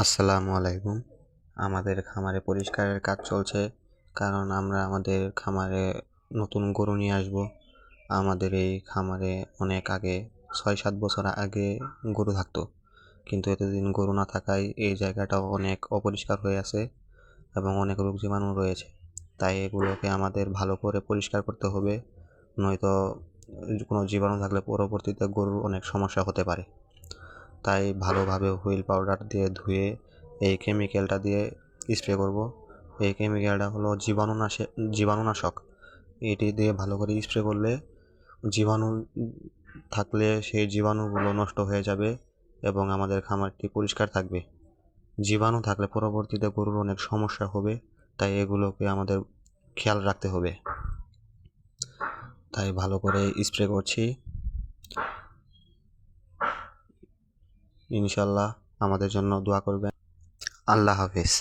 আসসালামু আলাইকুম। আমাদের খামারে পরিষ্কারের কাজ চলছে, কারণ আমরা আমাদের খামারে নতুন গরু নিয়ে আসবো। আমাদের এই খামারে অনেক আগে ৬-৭ বছর আগে গরু থাকতো, কিন্তু এতদিন গরু না থাকায় এই জায়গাটাও অনেক অপরিষ্কার হয়ে আছে এবং অনেক রোগ জীবাণু রয়েছে। তাই এগুলোকে আমাদের ভালো করে পরিষ্কার করতে হবে, নয়তো কোনো জীবাণু থাকলে পরবর্তীতে গরুর অনেক সমস্যা হতে পারে। তাই ভালোভাবে হুইল পাউডার দিয়ে ধুয়ে এই কেমিক্যালটা দিয়ে স্প্রে করব। এই কেমিক্যালটা হলো জীবাণুনাশক। এটি দিয়ে ভালো করে স্প্রে করলে জীবাণু থাকলে সেই জীবাণুগুলো নষ্ট হয়ে যাবে এবং আমাদের খামারটি পরিষ্কার থাকবে। জীবাণু থাকলে পরবর্তীতে গরুর অনেক সমস্যা হবে, তাই এগুলোকে আমাদের খেয়াল রাখতে হবে। তাই ভালো করে স্প্রে করছি। ইনশাল্লাহ আমাদের জন্য দোয়া করবেন। আল্লাহ হাফেজ।